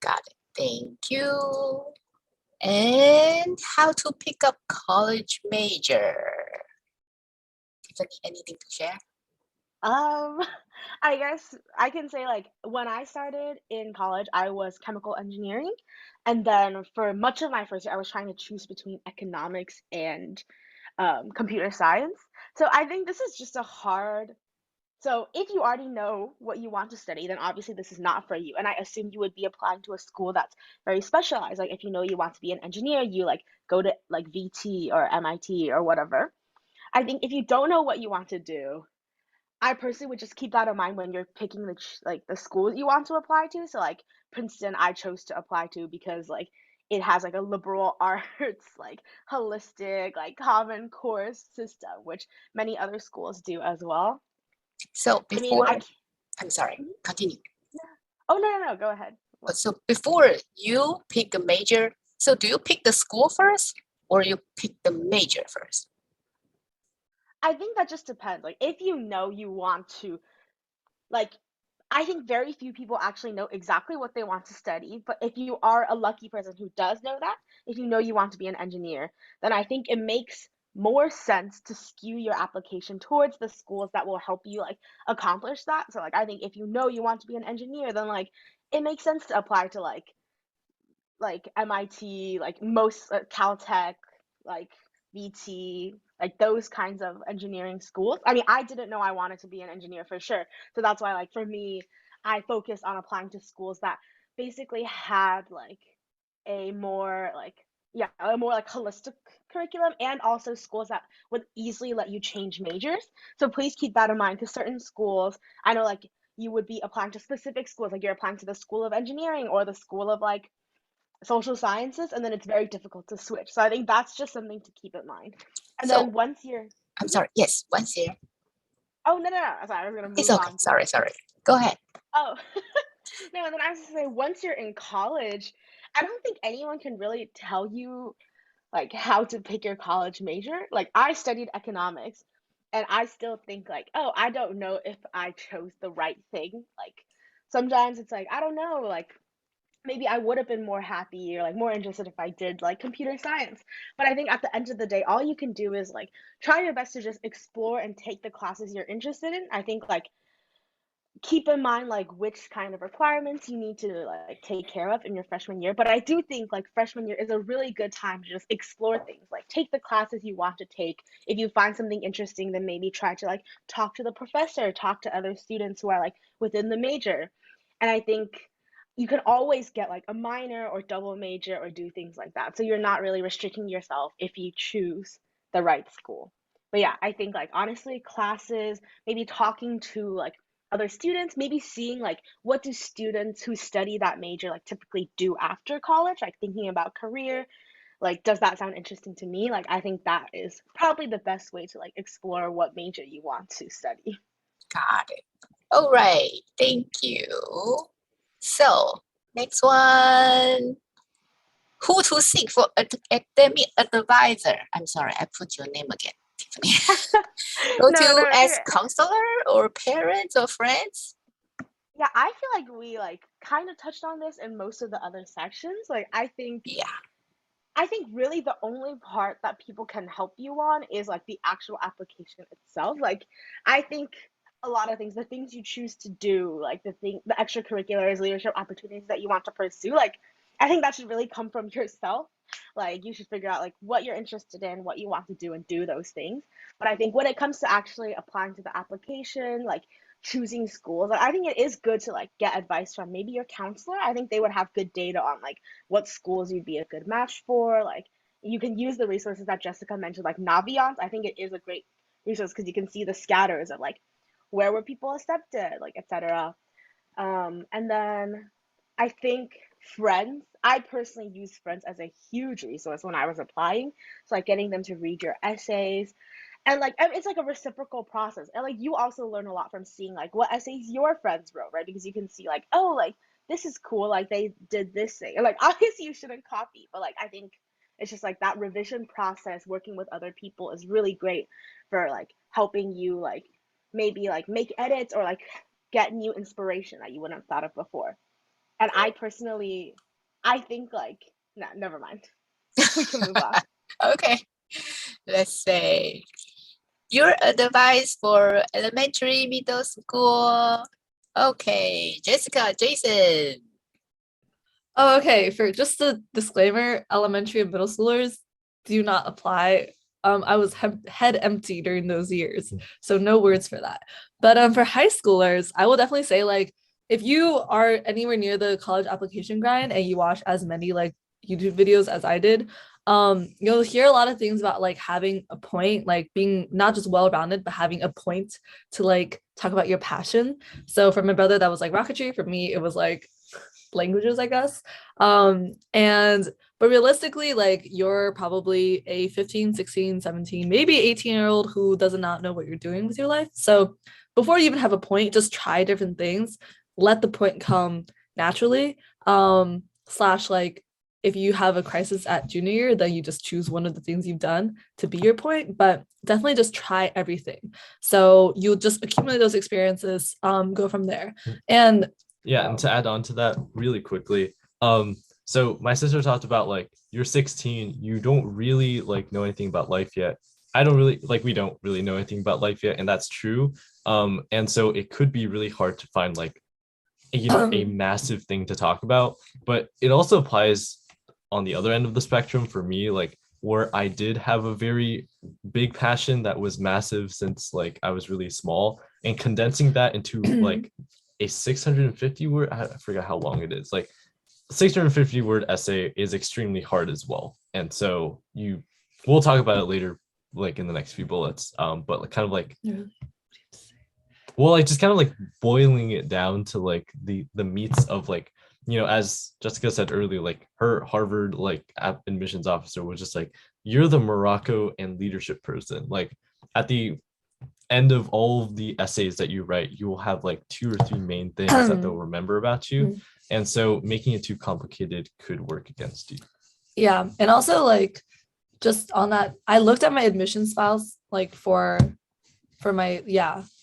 Got it. Thank you. And how to pick up college major? Tiffany, anything to share? I guess I can say like when I started in college, I was chemical engineering, and then for much of my first year, I was trying to choose between economics and computer science. So I think this is just a hard. So if you already know what you want to study, then obviously this is not for you. And I assume you would be applying to a school that's very specialized. Like if you know you want to be an engineer, you like go to like VT or MIT or whatever. I think if you don't know what you want to do, I personally would just keep that in mind when you're picking like the schools you want to apply to. So like Princeton, I chose to apply to because like it has like a liberal arts, like holistic, like common core system, which many other schools do as well. So I mean, I'm sorry, Mhm. continue. Oh no, go ahead. So before you pick a major, so do you pick the school first or you pick the major first? I think that just depends. Like if you know you want to like I think very few people actually know exactly what they want to study, but if you are a lucky person who does know that, if you know you want to be an engineer, then I think it makes more sense to skew your application towards the schools that will help you like accomplish that. So like I think if you know you want to be an engineer, then like it makes sense to apply to like MIT, like most Caltech, like VT, like those kinds of engineering schools. I mean, I didn't know I wanted to be an engineer for sure. So that's why like for me, I focused on applying to schools that basically had like a more like yeah, a more like holistic curriculum and also schools that would easily let you change majors. So please keep that in mind because certain schools, I know like you would be applying to specific schools, like you're applying to the School of Engineering or the School of like social sciences, and then it's very difficult to switch. So I think that's just something to keep in mind. And So then once you're, I'm Mhm. sorry, yes, once year. Oh no, sorry, I was gonna It's move okay, on to sorry. Go ahead. oh no, and then I was gonna say once you're in college, I don't think anyone can really tell you like how to pick your college major. Like I studied economics, and I still think like, oh, I don't know if I chose the right thing. Like sometimes it's like I don't know, like maybe I would have been more happy or like more interested if I did like computer science. But I think at the end of the day, all you can do is like try your best to just explore and take the classes you're interested in. I think like keep in mind like which kind of requirements you need to like take care of in your freshman year. But I do think like freshman year is a really good time to just explore things. Like take the classes you want to take. If you find something interesting, then maybe try to like talk to the professor, talk to other students who are like within the major. And I think you can always get like a minor or double major or do things like that. So you're not really restricting yourself if you choose the right school. But yeah, I think like honestly, classes, maybe talking to like other students, maybe seeing like what do students who study that major like typically do after college, like thinking about career, like does that sound interesting to me? Like I think that is probably the best way to like explore what major you want to study. Got it. All right, thank you. So next one. Who to seek for academic advisor? I'm sorry, I put your name again, Tiffany. Go to No, as counselor or parents or friends? yeah, I feel like we like kind of touched on this in most of the other sections. Like Yeah. I think really the only part that people can help you on is like the actual application itself. Like I think a lot of things, the things you choose to do, like the extracurriculars, leadership opportunities that you want to pursue, like I think that should really come from yourself. Like you should figure out like what you're interested in, what you want to do and do those things. But I think when it comes to actually applying to the application, like choosing schools, like, I think it is good to like get advice from maybe your counselor. I think they would have good data on like what schools you'd be a good match for. Like you can use the resources that Jessica mentioned, like Naviance. I think it is a great resource because you can see the scatters of like where were people accepted, like etc. And then I think Friends. I personally use Friends as a huge resource when I was applying. So like getting them to read your essays, and like it's like a reciprocal process, and like you also learn a lot from seeing like what essays your friends wrote, right? Because you can see like, oh, like this is cool, like they did this thing, and like obviously you shouldn't copy, but like I think it's just like that revision process working with other people is really great for like helping you like maybe like make edits or like get new inspiration that you wouldn't have thought of before. And I personally, I think like, no, never mind. We can move on. Okay, let's say your advice for elementary, middle school. Okay, Jessica, Jason. Oh, okay. For just a disclaimer, elementary and middle schoolers do not apply. I was head empty during those years, so no words for that. But for high schoolers, I will definitely say like if you are anywhere near the college application grind and you watch as many like YouTube videos as I did, you'll hear a lot of things about like having a point, like being not just well-rounded, but having a point to like talk about your passion. So for my brother, that was like rocketry. For me, it was like languages, I guess. And but realistically, like you're probably a 15, 16, 17, maybe 18-year-old who does not know what you're doing with your life. So before you even have a point, just try different things. Let the point come naturally. Slash like if you have a crisis at junior year, then you just choose one of the things you've done to be your point, but definitely just try everything. So you'll just accumulate those experiences, go from there. And yeah, and to add on to that really quickly, so my sister talked about like you're 16, you don't really like know anything about life yet. I don't really like we don't really know anything about life yet, and that's true. And so it could be really hard to find like a massive thing to talk about, but it also applies on the other end of the spectrum for me, like where I did have a very big passion that was massive since like I was really small, and condensing that into like a 650 word, I forgot how long it is, like 650 word essay is extremely hard as well. And so we'll talk about it later, like in the next few bullets. But like kind of like, well, like just kind of like boiling it down to like the meats of like, as Jessica said earlier, like her Harvard like admissions officer was just like, you're the Morocco and leadership person. Like at the end of all of the essays that you write, you will have like 2 or 3 main things that they'll remember about you. And so making it too complicated could work against you. Yeah. And also like just on that, I looked at my admissions files like for my,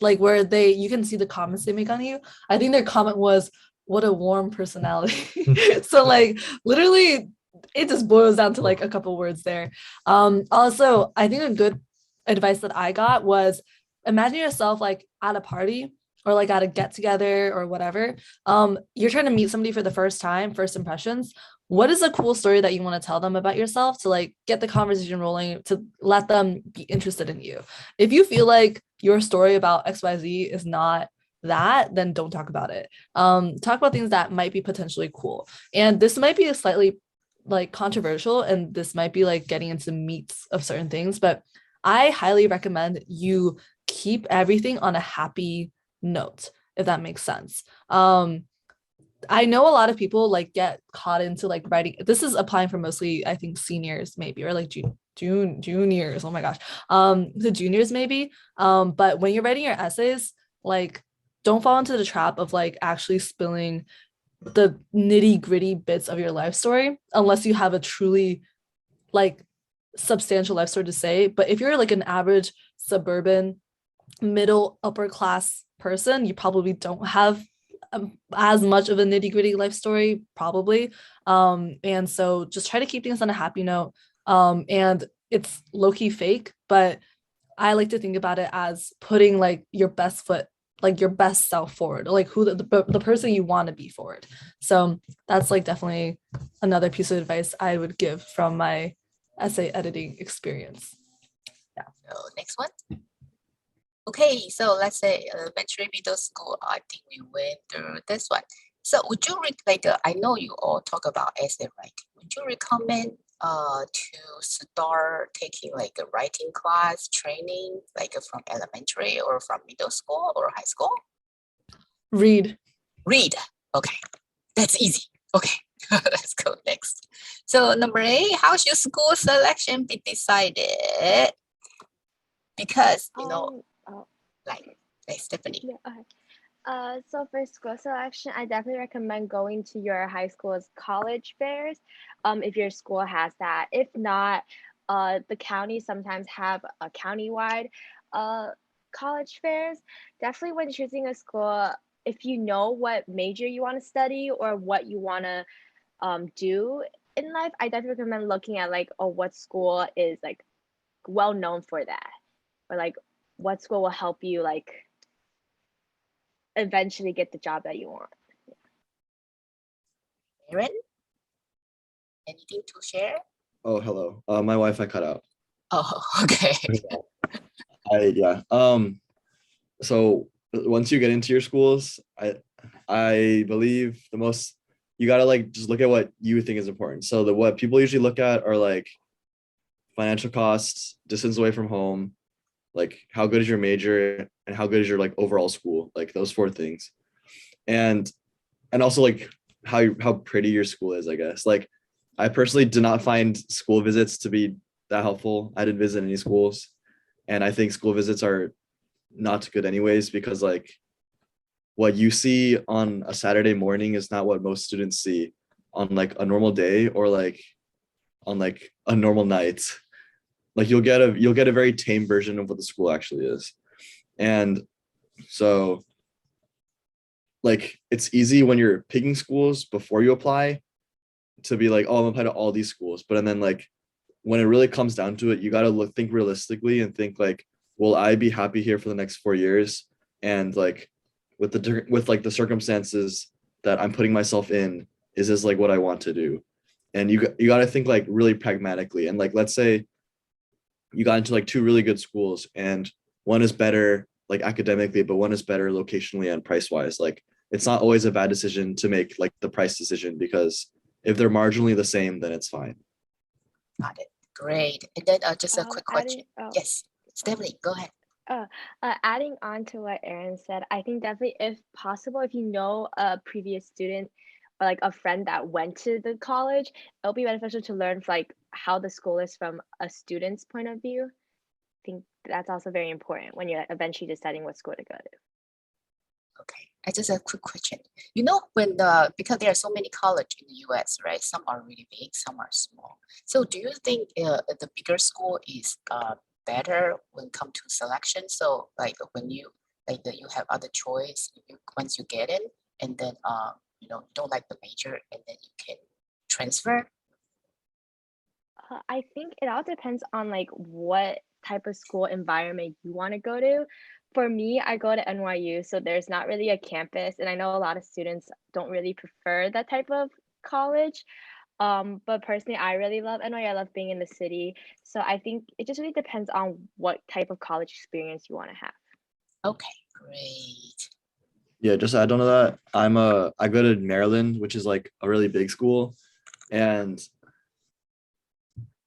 like where you can see the comments they make on you. I think their comment was, what a warm personality. So like literally it just boils down to like a couple words there. Also, I think a good advice that I got was imagine yourself like at a party or like at a get together or whatever. You're trying to meet somebody for the first time, first impressions. What is a cool story that you want to tell them about yourself to like get the conversation rolling, to let them be interested in you? If you feel like your story about XYZ is not that, then don't talk about it. Talk about things that might be potentially cool. And this might be a slightly like controversial, and this might be like getting into meats of certain things, but I highly recommend you keep everything on a happy note, if that makes sense. I know a lot of people like get caught into like writing. This is applying for mostly, I think, seniors maybe, or like juniors. Oh my gosh, the juniors maybe. But when you're writing your essays, like don't fall into the trap of like actually spilling the nitty gritty bits of your life story, unless you have a truly like substantial life story to say. But if you're like an average suburban middle upper class person, you probably don't have as much of a nitty-gritty life story, probably. And so just try to keep things on a happy note. And it's low-key fake, but I like to think about it as putting like your best foot, like your best self forward, like who the person you want to be forward. So that's like definitely another piece of advice I would give from my essay editing experience. Yeah. So next one. Okay, so let's say elementary, middle school. I think we went through this one. So would you I know you all talk about essay writing. Would you recommend to start taking like a writing class training, like from elementary or from middle school or high school? Read. Okay, that's easy. Okay, let's go next. So number 8, how should school selection be decided? Because like Stephanie. Yeah, okay. So for school selection, I definitely recommend going to your high school's college fairs, if your school has that. If not, the county sometimes have a countywide college fairs. Definitely when choosing a school, if you know what major you want to study or what you want to do in life, I definitely recommend looking at like, oh, what school is like well known for that, or like what school will help you like eventually get the job that you want. Aaron, anything to share? Oh, hello. My Wi-Fi cut out. Oh, okay. Yeah. So once you get into your schools, I believe you gotta like just look at what you think is important. So what people usually look at are like financial costs, distance away from home, like how good is your major, and how good is your like overall school, like those 4 things. And also like how pretty your school is, I guess. Like I personally did not find school visits to be that helpful. I didn't visit any schools, and I think school visits are not good anyways, because like what you see on a Saturday morning is not what most students see on like a normal day, or like on like a normal night. Like you'll get a very tame version of what the school actually is. And so like it's easy when you're picking schools before you apply to be like, oh, I'm gonna apply to all these schools. But then like when it really comes down to it, you gotta think realistically and think like, will I be happy here for the next 4 years? And like with like the circumstances that I'm putting myself in, is this like what I want to do? And you got to think like really pragmatically. And like, let's say you got into like 2 really good schools, and one is better like academically, but one is better locationally and price wise. Like it's not always a bad decision to make like the price decision, because if they're marginally the same, then it's fine. Got it. Great. And then just a quick question. Adding, Yes, Stephanie, go ahead. adding on to what Aaron said, I think definitely, if possible, if you know a previous student or like a friend that went to the college, it'll be beneficial to learn like how the school is from a student's point of view. I think that's also very important when you're eventually deciding what school to go to. Okay, I just have a quick question. You know, because there are so many colleges in the US, right? Some are really big, some are small. So do you think the bigger school is better when it comes to selection? So like when you you have other choice, once you get in, and then you don't like the major, and then you can transfer. I think it all depends on like what type of school environment you want to go to. For me, I go to NYU, so there's not really a campus, and I know a lot of students don't really prefer that type of college. But personally, I really love NYU. I love being in the city. So I think it just really depends on what type of college experience you want to have. Okay, great. Yeah, just add on to that. I go to Maryland, which is like a really big school, and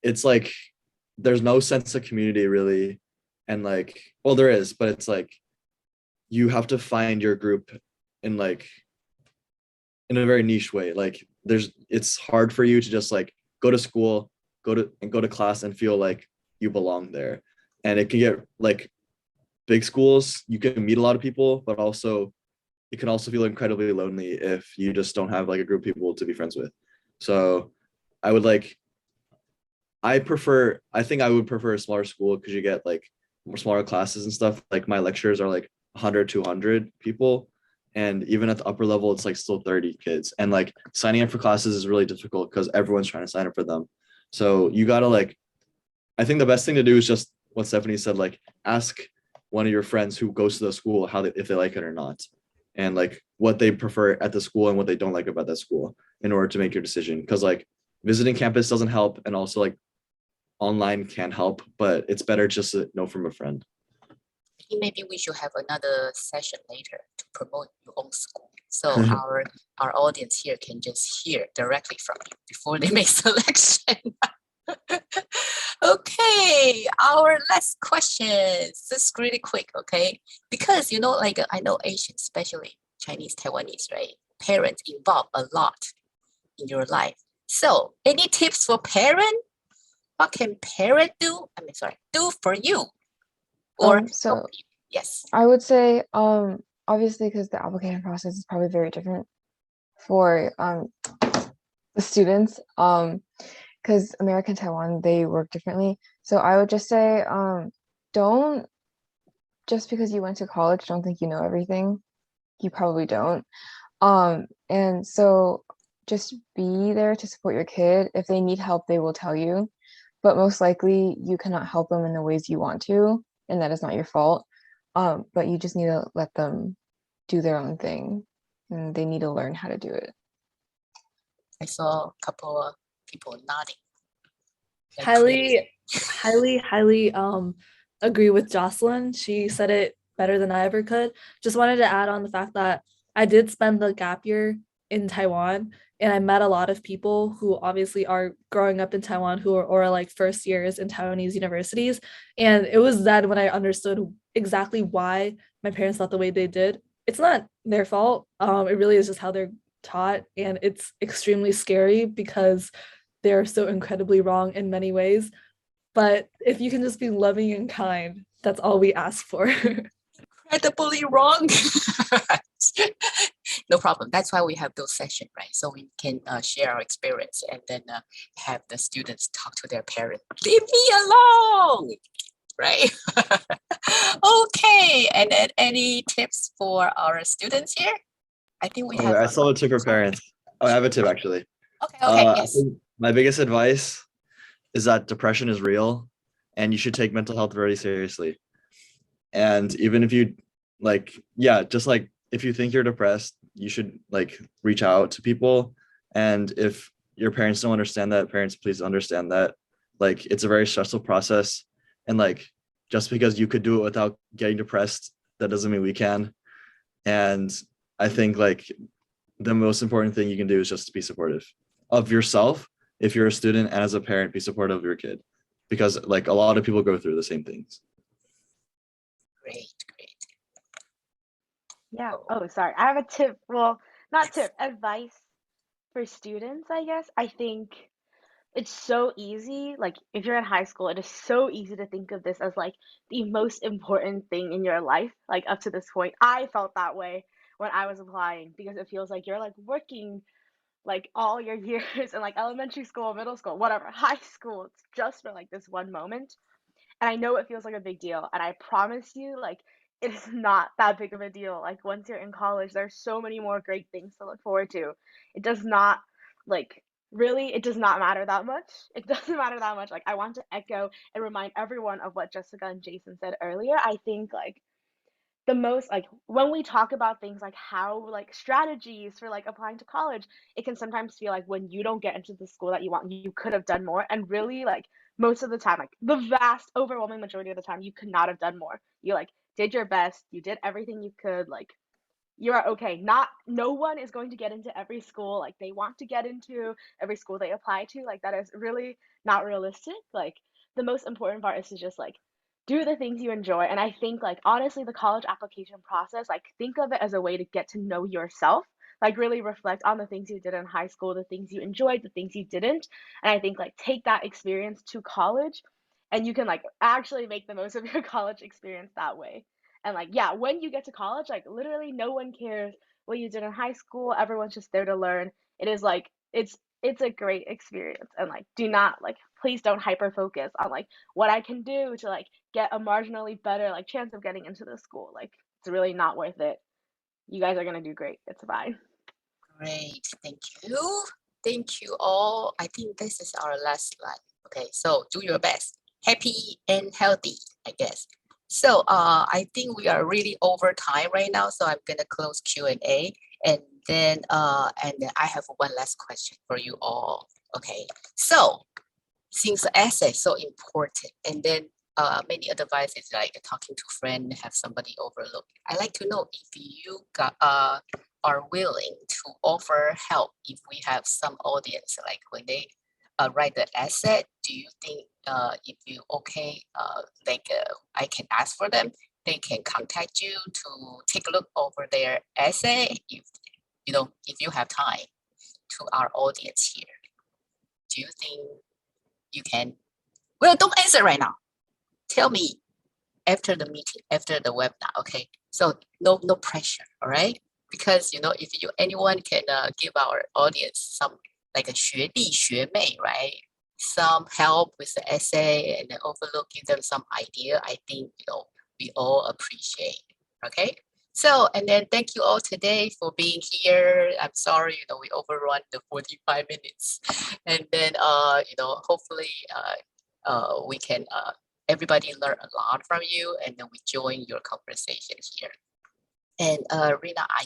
it's like there's no sense of community really. And like, well, there is, but it's like you have to find your group in like in a very niche way. Like it's hard for you to just like go to school, go to class and feel like you belong there. And it can get like big schools, you can meet a lot of people, but also it can also feel incredibly lonely if you just don't have like a group of people to be friends with. So I would like I think I would prefer a smaller school, because you get like more smaller classes and stuff. Like my lectures are like 100, 200 people. And even at the upper level, it's like still 30 kids. And like signing up for classes is really difficult because everyone's trying to sign up for them. So you gotta like, I think the best thing to do is just what Stephanie said, like ask one of your friends who goes to the school if they like it or not. And like what they prefer at the school and what they don't like about that school in order to make your decision. Because like visiting campus doesn't help, and also like online can help, but it's better just to know from a friend. Maybe we should have another session later to promote your own school, so our audience here can just hear directly from you before they make selection. Okay, our last question. This is really quick, okay? Because like I know Asians, especially Chinese, Taiwanese, right? Parents involve a lot in your life. So, any tips for parents? What can parent do? Do for you or So help you? Yes. I would say, obviously, because the application process is probably very different for the students, because America and Taiwan, they work differently. So I would just say, don't, just because you went to college, don't think you know everything. you probably don't. And so just be there to support your kid. If they need help, they will tell you, but most likely you cannot help them in the ways you want to, and that is not your fault. But you just need to let them do their own thing, and they need to learn how to do it. I saw a couple of people nodding. like highly crazy. highly agree with Jocelyn. She said it better than I ever could. Just wanted to add on the fact that I did spend the gap year in Taiwan, and I met a lot of people who obviously are growing up in Taiwan who are or like first years in Taiwanese universities. And it was then when I understood exactly why my parents thought the way they did. It's not their fault. It really is just how they're taught, and it's extremely scary because they're so incredibly wrong in many ways. But if you can just be loving and kind, that's all we ask for. Incredibly wrong. No problem. That's why we have those sessions, right? So we can share our experience and then have the students talk to their parents. Leave me alone, right? Okay. And then any tips for our students here? I think we Oh, have. I still have a tip for parents. Oh, I have a tip actually. Okay. I Yes. think my biggest advice is that depression is real and you should take mental health very seriously. And even if you just like if you think you're depressed, you should like reach out to people. And if your parents don't understand that, parents, please understand that. Like it's a very stressful process. And like just because you could do it without getting depressed, that doesn't mean we can. And I think like the most important thing you can do is just to be supportive of yourself. If you're a student and as a parent, be supportive of your kid, because like a lot of people go through the same things. Great. Yeah. Oh, sorry. I have a tip. Well, not tip, advice for students, I guess. I think it's so easy. Like, if you're in high school, it is so easy to think of this as like the most important thing in your life, like up to this point. I felt that way when I was applying because it feels like you're like working like all your years in like elementary school, middle school, whatever, high school. It's just for like this one moment. And I know it feels like a big deal. And I promise you, like, it is not that big of a deal. Like, once you're in college, there's so many more great things to look forward to. It does not, like, really, it does not matter that much. It doesn't matter that much. Like, I want to echo and remind everyone of what Jessica and Jason said earlier. I think, like, the most like when we talk about things like how like strategies for like applying to college, it can sometimes feel like when you don't get into the school that you want, you could have done more. And really, like most of the time, like the vast overwhelming majority of the time, you could not have done more. You like did your best, you did everything you could, like you are okay. Not no one is going to get into every school like they want to get into, every school they apply to. Like that is really not realistic. Like the most important part is to just like do the things you enjoy. And I think like honestly the college application process, like think of it as a way to get to know yourself. Like really reflect on the things you did in high school, the things you enjoyed, the things you didn't. And I think like take that experience to college and you can like actually make the most of your college experience that way. And like, yeah, when you get to college, like literally no one cares what you did in high school. Everyone's just there to learn. It is like it's a great experience. And like do not like please don't hyper focus on like what I can do to like get a marginally better like chance of getting into the school. Like it's really not worth it. You guys are gonna do great. It's fine. Great. Thank you. Thank you all. I think this is our last slide. Okay, so do your best. Happy and healthy, I guess. So I think we are really over time right now. So I'm gonna close Q&A and then I have one last question for you all. Okay, so since the essay is so important, and then many advices like talking to friend, have somebody overlook. I like to know if you are willing to offer help if we have some audience, like when they write the essay. Do you think if you okay, I can ask for them, they can contact you to take a look over their essay if if you have time to our audience here. Do you think you can? Well, don't answer right now. Tell me after the meeting, after the webinar, okay? So no pressure, all right? Because if anyone can give our audience some like a 学弟学妹, right? Some help with the essay and then overlook, give them some idea. I think we all appreciate. Okay, So, and then thank you all today for being here. I'm sorry, we overrun the 45 minutes. And then, hopefully we can, everybody learn a lot from you, and then we join your conversation here. And Rina Ai,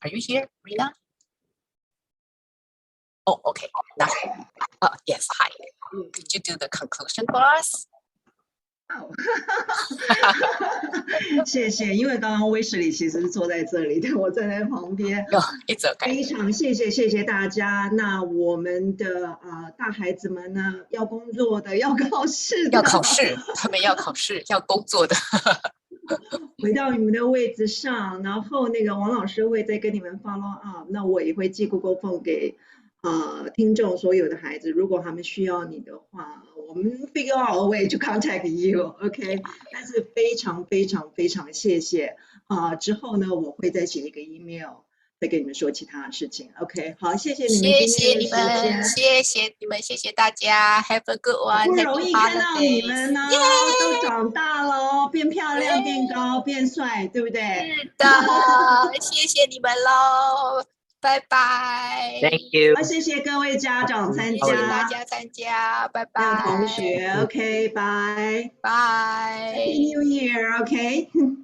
are you here, Rina? Oh, okay. Now, yes, hi. Could you do the conclusion for us? 谢谢，因为刚刚威士里其实是坐在这里的，我站在旁边。It's okay. 非常谢谢大家。那我们的大孩子们呢，要工作的，要考试的，要考试，他们要考试，要工作的。回到你们的位置上，然后那个王老师会再跟你们 follow up。那我也会寄 Google Form 给听众所有的孩子，如果他们需要你的话，我们 figure out a way to contact you，OK？ 但是非常谢谢之后呢，我会再写一个 email， 再跟你们说其他的事情。OK， 好，谢谢你们今天的时间，谢谢你们，谢谢大家 ，Have a good one。不容易看到你们呢，都长大了，变漂亮、变高、变帅，对不对？是的，谢谢你们喽。拜拜 Thank you. 谢谢各位家长参加，谢谢大家参加，拜拜。同学 ，OK， 拜拜。 Happy New Year，OK。